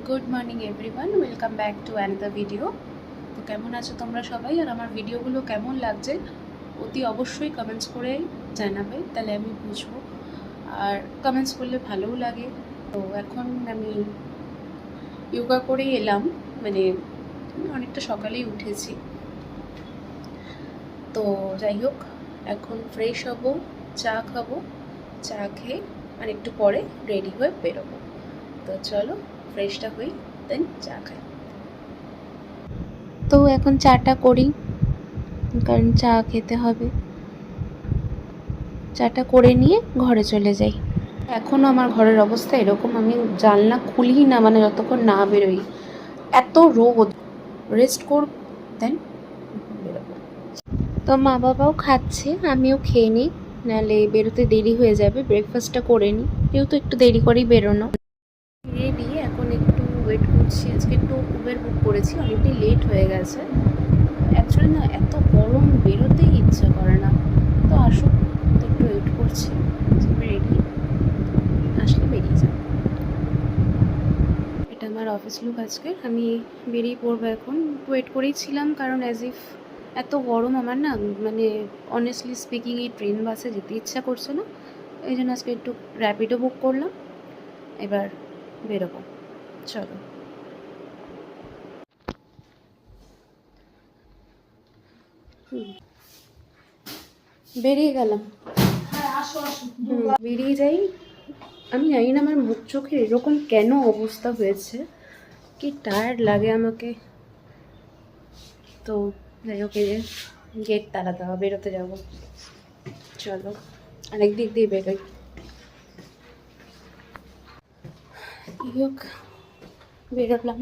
Good morning everyone, welcome back to another video. তো কেমন আছো তোমরা সবাই, আর আমার ভিডিওগুলো কেমন লাগছে অতি অবশ্যই কমেন্টস করে জানাবে, তাহলে আমি বুঝবো। আর কমেন্টস করলে ভালোও লাগে। তো এখন আমি যোগা করেই এলাম, মানে অনেকটা সকালেই উঠেছি। তো যাই হোক, এখন ফ্রেশ হব, চা খাবো, চা খেয়ে আর একটু পরে রেডি হয়ে বেরোবো। তো চলো ফ্রেশটা হই, দেন চা খাই। তো এখন চাটা করি, কারণ চা খেতে হবে। চাটা করে নিয়ে ঘরে চলে যাই। এখনও আমার ঘরের অবস্থা এরকম, আমি জানলা খুলি না, মানে যতক্ষণ না বেরোই। এত রোদ, রেস্ট করব দেন বেরোবো। তো মা বাবাও খাচ্ছে, আমিও খেয়ে নিই, নাহলে বেরোতে দেরি হয়ে যাবে। ব্রেকফাস্টটা করে নিই, যেহেতু একটু দেরি করেই বেরোনো। রেডি, এখন একটু ওয়েট করছি। আজকে একটু উবের বুক করেছি, অনেকটাই লেট হয়ে গেছে। অ্যাকচুয়ালি না, এত গরম বেরোতেই ইচ্ছা করে না। তো আসুক, তো একটু ওয়েট করছি। রেডি, আসলে বেরিয়ে যাব। এটা আমার অফিস লুক আজকে। আমি বেরিয়ে পড়বো এখন। ওয়েট করেই ছিলাম, কারণ অ্যাজ ইফ এত গরম আমার না, মানে অনেস্টলি স্পিকিং এই ট্রেন বাসে যেতে ইচ্ছা করছে না। এই জন্য আজকে একটু র্যাপিডো বুক করলাম, এবার বেরোবো। চলো। বেরিয়ে গেলাম। বেরিয়ে যাই। আমি জানি না আমার মুখ চোখের এরকম কেন অবস্থা হয়েছে, কি টায়ার্ড লাগে আমাকে। তো যাই হোক, গেট তালা দেওয়া, বেরোতে যাবো। চলো আরেক দিক দিয়ে বেরোই। যাই হোক, বেরোলাম।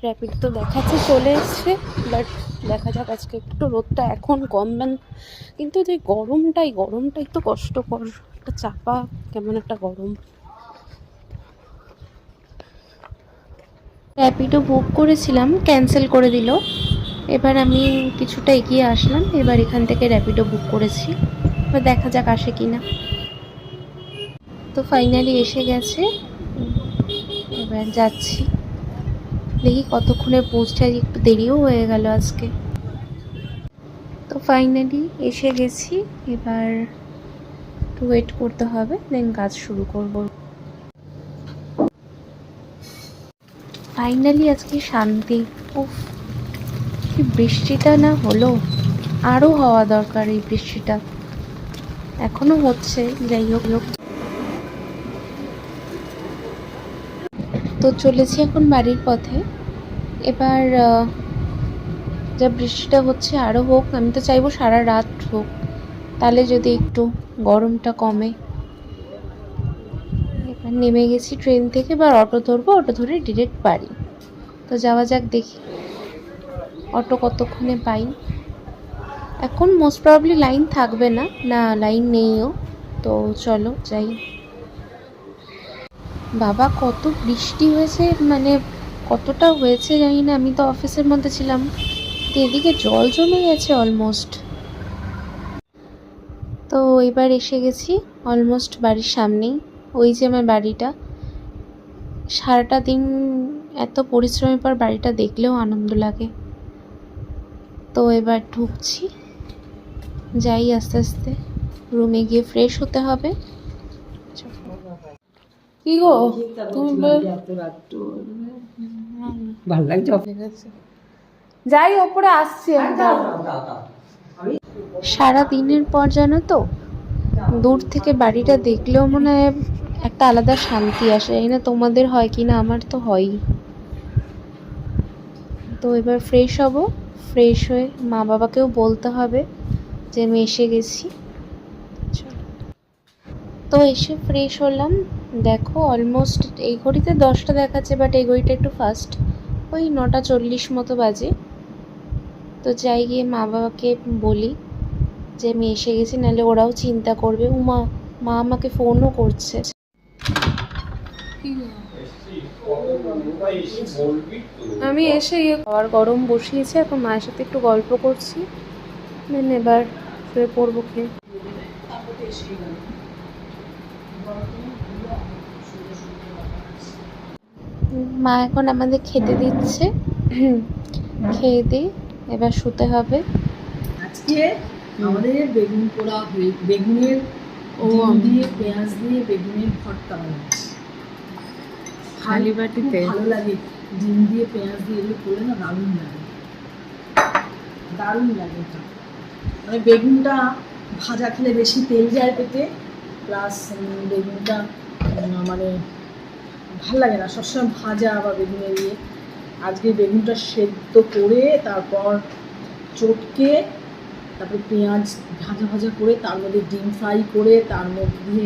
র্যাপিড তো দেখাচ্ছে চলে এসছে, বাট দেখা যাক আজকে একটু রোদটা এখন কমবেন। কিন্তু যে গরমটাই তো কষ্টকর, একটা চাপা কেমন একটা গরম। র্যাপিডো বুক করেছিলাম, ক্যান্সেল করে দিল। এবার আমি কিছুটা এগিয়ে আসলাম, এবার এখান থেকে র্যাপিডো বুক করেছি, এবার দেখা যাক আসে কি না। তো ফাইনালি এসে গেছে, এবার যাচ্ছি, দেখি কতক্ষণে পৌঁছাই। একটু দেরিও হয়ে গেল আজকে। তো ফাইনালি এসে গেছি, এবার একটু ওয়েট করতে হবে, দেন কাজ শুরু করব। ফাইনালি আজকে শান্তি। উফ, কি বৃষ্টিটা না হলো, আরও হওয়া দরকার এই বৃষ্টিটা, এখনো হচ্ছে। যাই হোক, তো চলেছি এখন বাড়ির পথে। এবার যা বৃষ্টিটা হচ্ছে আরও হোক, আমি তো চাইবো সারা রাত হোক, তাহলে যদি একটু গরমটা কমে। এবার নেমে গেছি ট্রেন থেকে, এবার অটো ধরবো, অটো ধরে ডিরেক্ট বাড়ি। তো যাওয়া যাক, দেখি অটো কতক্ষণে পাই। এখন মোস্ট প্রবাবলি লাইন থাকবে না, না লাইন নেইও। তো চলো যাই। বাবা কত বৃষ্টি হয়েছে, মানে কতটা হয়েছে জানি না, আমি তো অফিসের মধ্যে ছিলাম। এদিকে জল জমে গেছে অলমোস্ট। তো এবার এসে গেছি অলমোস্ট বাড়ির সামনেই। ওই যে আমার বাড়িটা, সারাটা দিন এত পরিশ্রমের পর বাড়িটা দেখলেও আনন্দ লাগে। তো এবার ঢুকছি, যাই আস্তে আস্তে। রুমে গিয়ে ফ্রেশ হতে হবে। কি গো তুমি ভালো লাগছে, যাই ওপরে আসছি। সারা দিনের পর জানো তো, দূর থেকে বাড়িটা দেখলেও মনে হয় একটা আলাদা শান্তি আসে। এই না তোমাদের হয় কি না, আমার তো হয়ই। তো এবার ফ্রেশ হব, ফ্রেশ হয়ে মা বাবাকেও বলতে হবে যে আমি এসে গেছি। তো এসে ফ্রেশ হলাম। দেখো অলমোস্ট এই ঘড়িতে 10টা দেখাচ্ছে, বাট এই ঘড়িটা একটু ফাস্ট, ওই 9:40 মতো বাজে। তো যাই গিয়ে মা বাবাকে বলি যে আমি এসে গেছি, নাহলে ওরাও চিন্তা করবে। মা আমাকে ফোনও করছে। আমি এসে আর গরম বসিয়েছি, এখন মায়ের সাথে একটু গল্প করছি, দেন এবার শুয়ে পড়বো খেয়ে। মা এখন আমাদের খেতে দিচ্ছে, খেয়ে দিয়ে এবার শুতে হবে। আজকে আমাদের বেগুন পোড়া হয়ে বেগুনের ডিম দিয়ে পেঁয়াজ দিয়ে বেগুনের ভর্তা বানাচ্ছি খালি বাটিতে। ভালো লাগে ডিম দিয়ে পেঁয়াজ দিয়ে এগুলো করলে না দারুণ লাগে, দারুণ লাগে এটা। মানে বেগুনটা ভাজা খেলে বেশি তেল যায় পেটে, প্লাস বেগুনটা মানে ভাল লাগে না সবসময় ভাজা বা বেগুনের ইয়ে। আজকে বেগুনটা সেদ্ধ করে তারপর চটকে তারপরে পেঁয়াজ ভাজা ভাজা করে তার মধ্যে ডিম ফ্রাই করে তার মধ্যে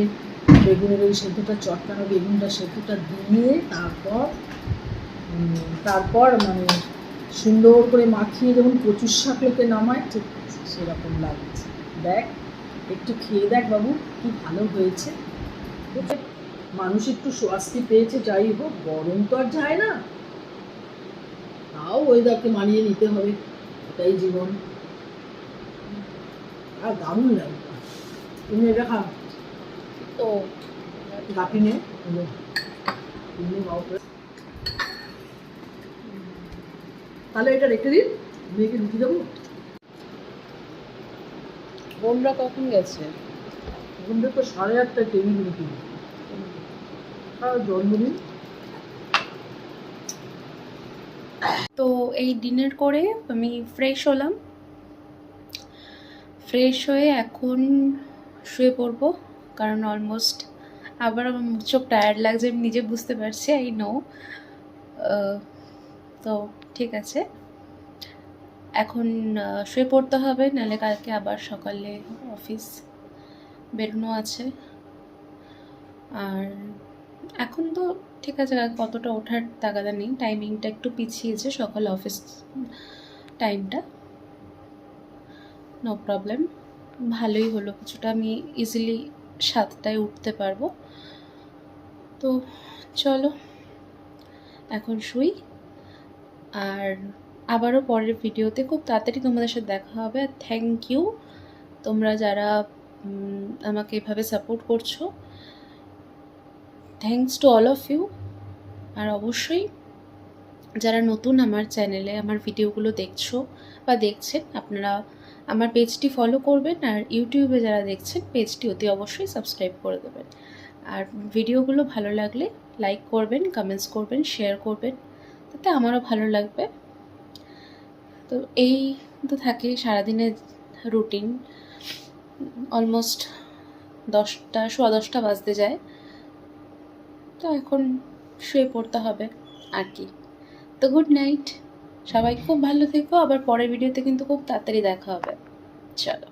বেগুনের ওই সেদ্ধটা চটকানো বেগুনটা সেদ্ধটা দিয়ে তারপর মানে সুন্দর করে মাখিয়ে যখন কচুর শাক লোকে নামায় ঠিক সেরকম লাগছে। দেখ একটু খেয়ে দেখ বাবু, কি ভালো হয়েছে। মানুষ একটু স্বস্তি পেয়েছে, যাই হোক গরম তো আর যায় না, তাও ওয়েদারকে মানিয়ে নিতে হবে, এটাই জীবন। আর দারুণ লাগে। তুমি এটা খাও তো গাপি নে, তাহলে এটা রেখে দিন, মেয়েকে রুটি দেবো। বোনরা কখন গেছে? বোনদের তো 8:30টায় টেবিল মিটিং, জন্মদিন। তো এই ডিনার করে আমি ফ্রেশ হলাম, ফ্রেশ হয়ে এখন শুয়ে পড়বো, কারণ অলমোস্ট আবার আমার মুখ চোখ টায়ার্ড লাগছে, আমি নিজে বুঝতে পারছি, আই নো। তো ঠিক আছে, এখন শুয়ে পড়তে হবে, নাহলে কালকে আবার সকালে অফিস বেরোনো আছে। আর এখন তো ঠিক আছে, কতটা ওঠার তাগাদা নেই, টাইমিংটা একটু পিছিয়েছে সকালে অফিস টাইমটা, নো প্রবলেম, ভালোই হলো কিছুটা, আমি ইজিলি 7টায় উঠতে পারবো। তো চলো এখন শুই, আর আবারও পরের ভিডিওতে খুব তাড়াতাড়ি তোমাদের সাথে দেখা হবে। আর থ্যাংক ইউ তোমরা যারা আমাকে এভাবে সাপোর্ট করছো, thanks to all of you. আর অবশ্যই যারা নতুন আমার চ্যানেলে আমার ভিডিওগুলো দেখছো বা দেখছেন, আপনারা আমার পেজটি ফলো করবেন, আর ইউটিউবে যারা দেখছেন পেজটি অতি অবশ্যই সাবস্ক্রাইব করে দেবেন। আর ভিডিওগুলো ভালো লাগলে লাইক করবেন, কমেন্টস করবেন, শেয়ার করবেন, তাতে আমারও ভালো লাগবে। তো এই তো থাকে সারাদিনের রুটিন, অলমোস্ট 10টা বাজতে যায়, তো এখন শুয়ে পড়তে হবে আর কি। তো গুড নাইট, সবাই খুব ভালো থেকো, আবার পরের ভিডিওতে কিন্তু খুব তাড়াতাড়ি দেখা হবে। চলো।